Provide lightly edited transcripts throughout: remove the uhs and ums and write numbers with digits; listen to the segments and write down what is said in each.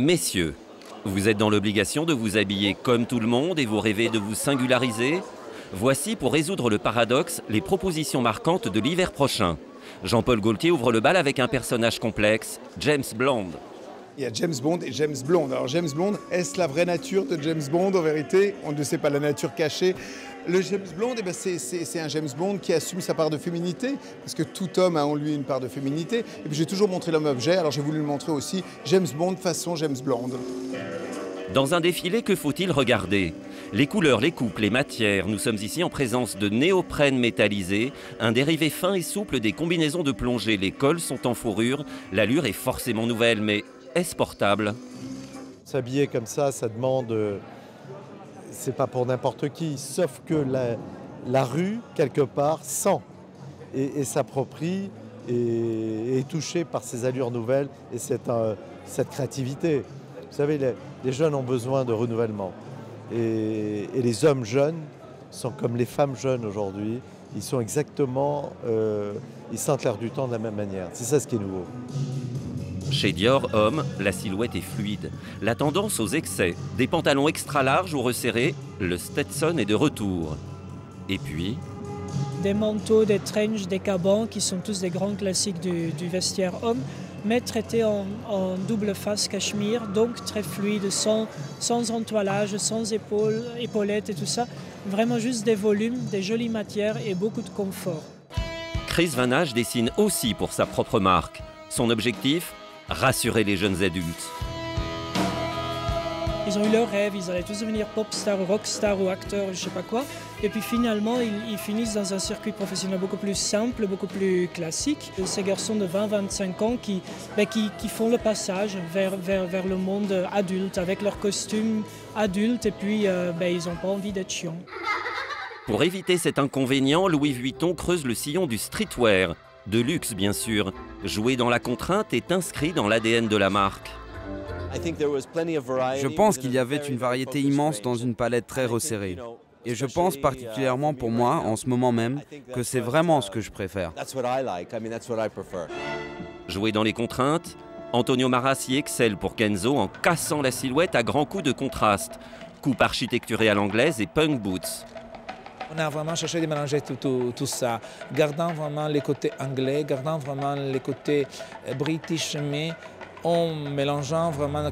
Messieurs, vous êtes dans l'obligation de vous habiller comme tout le monde et vous rêvez de vous singulariser? Voici, pour résoudre le paradoxe, les propositions marquantes de l'hiver prochain. Jean-Paul Gaultier ouvre le bal avec un personnage complexe, James Bond. Il y a James Bond et James Blonde. Alors James Bond, est-ce la vraie nature de James Bond? En vérité, on ne sait pas, la nature cachée. Le James Bond, eh ben c'est un James Bond qui assume sa part de féminité, parce que tout homme a en lui une part de féminité. Et puis j'ai toujours montré l'homme objet, alors j'ai voulu le montrer aussi, James Bond façon James Blonde. Dans un défilé, que faut-il regarder? Les couleurs, les coupes, les matières. Nous sommes ici en présence de néoprène métallisé, un dérivé fin et souple des combinaisons de plongée. Les cols sont en fourrure, l'allure est forcément nouvelle, mais est-ce portable? S'habiller comme ça demande... c'est pas pour n'importe qui, sauf que la rue, quelque part, sent et s'approprie et est touchée par ces allures nouvelles et cette créativité. Vous savez, les jeunes ont besoin de renouvellement. Et les hommes jeunes sont comme les femmes jeunes aujourd'hui. Ils sont exactement... ils sentent l'air du temps de la même manière. C'est ça ce qui est nouveau. Chez Dior Homme, la silhouette est fluide. La tendance aux excès, des pantalons extra larges ou resserrés, le Stetson est de retour. Et puis... des manteaux, des trenches, des cabans, qui sont tous des grands classiques du vestiaire homme, mais traités en double face cachemire, donc très fluide, sans entoilage, sans épaulettes et tout ça. Vraiment juste des volumes, des jolies matières et beaucoup de confort. Chris Van Ache dessine aussi pour sa propre marque. Son objectif? Rassurer les jeunes adultes. Ils ont eu leur rêve, ils allaient tous devenir pop star ou rock star ou acteur, je sais pas quoi. Et puis finalement, ils finissent dans un circuit professionnel beaucoup plus simple, beaucoup plus classique. Ces garçons de 20-25 ans qui font le passage vers le monde adulte avec leurs costumes adultes et puis ils n'ont pas envie d'être chiants. Pour éviter cet inconvénient, Louis Vuitton creuse le sillon du streetwear. De luxe, bien sûr. Jouer dans la contrainte est inscrit dans l'ADN de la marque. Je pense qu'il y avait une variété immense dans une palette très resserrée. Et je pense particulièrement pour moi, en ce moment même, que c'est vraiment ce que je préfère. Jouer dans les contraintes, Antonio Maras y excelle pour Kenzo en cassant la silhouette à grands coups de contraste. Coupe architecturée à l'anglaise et punk boots. On a vraiment cherché de mélanger tout ça, gardant vraiment les côtés anglais, gardant vraiment les côtés british, mais en mélangeant vraiment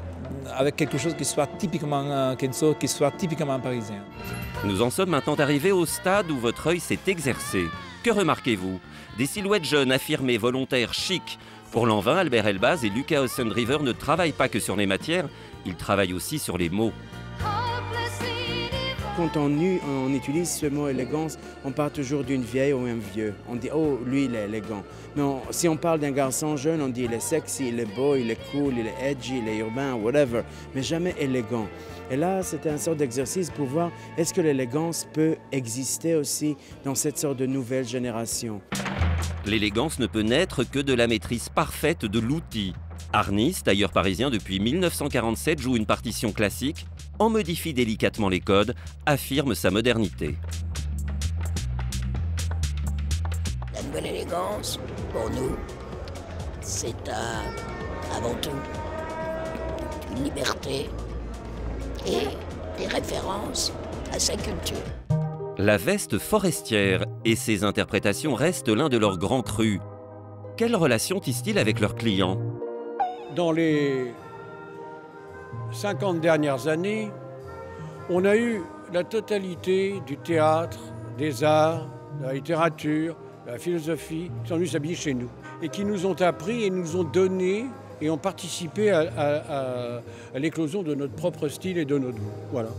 avec quelque chose qui soit typiquement Kenzo, qui soit typiquement parisien. Nous en sommes maintenant arrivés au stade où votre œil s'est exercé. Que remarquez-vous? Des silhouettes jeunes, affirmées, volontaires, chic. Pour l'an 20, Albert Elbaz et Luca Ossendriver ne travaillent pas que sur les matières, ils travaillent aussi sur les mots. Quand on utilise ce mot élégance, on parle toujours d'une vieille ou un vieux. On dit « oh, lui, il est élégant ». Mais si on parle d'un garçon jeune, on dit « il est sexy, il est beau, il est cool, il est edgy, il est urbain, whatever », mais jamais élégant. Et là, c'était une sorte d'exercice pour voir est-ce que l'élégance peut exister aussi dans cette sorte de nouvelle génération. L'élégance ne peut naître que de la maîtrise parfaite de l'outil. Arnis, tailleur parisien depuis 1947, joue une partition classique, en modifie délicatement les codes, affirme sa modernité. La nouvelle élégance, pour nous, c'est avant tout une liberté et des références à sa culture. La veste forestière et ses interprétations restent l'un de leurs grands crus. Quelle relation tissent-ils avec leurs clients? Dans les 50 dernières années, on a eu la totalité du théâtre, des arts, de la littérature, de la philosophie, qui sont venus s'habiller chez nous et qui nous ont appris et nous ont donné et ont participé à l'éclosion de notre propre style et de notre goût. Voilà.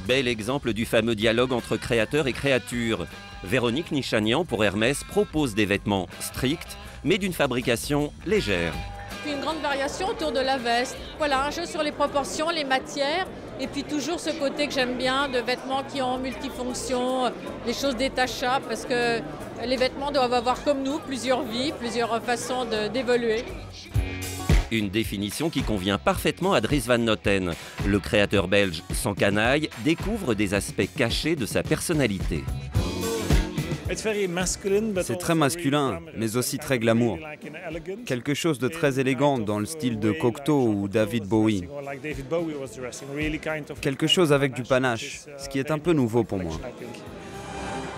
Bel exemple du fameux dialogue entre créateur et créature. Véronique Nichanian pour Hermès propose des vêtements stricts, mais d'une fabrication légère. Une grande variation autour de la veste. Voilà, un jeu sur les proportions, les matières, et puis toujours ce côté que j'aime bien de vêtements qui ont multifonctions, des choses détachables, parce que les vêtements doivent avoir comme nous plusieurs vies, plusieurs façons d'évoluer. Une définition qui convient parfaitement à Dries Van Noten. Le créateur belge sans canaille découvre des aspects cachés de sa personnalité. C'est très masculin, mais aussi très glamour. Quelque chose de très élégant dans le style de Cocteau ou David Bowie. Quelque chose avec du panache, ce qui est un peu nouveau pour moi.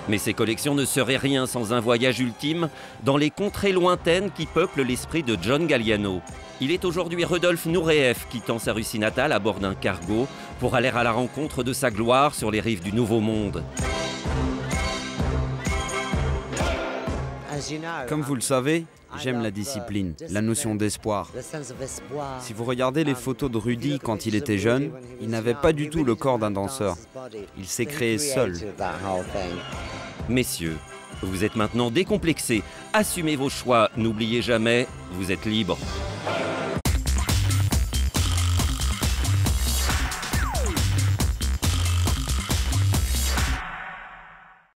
Mais ces collections ne seraient rien sans un voyage ultime dans les contrées lointaines qui peuplent l'esprit de John Galliano. Il est aujourd'hui Rudolf Nureyev quittant sa Russie natale à bord d'un cargo pour aller à la rencontre de sa gloire sur les rives du Nouveau Monde. Comme vous le savez, j'aime la discipline, la notion d'espoir. Si vous regardez les photos de Rudy quand il était jeune, il n'avait pas du tout le corps d'un danseur. Il s'est créé seul. Messieurs, vous êtes maintenant décomplexés. Assumez vos choix, n'oubliez jamais, vous êtes libres.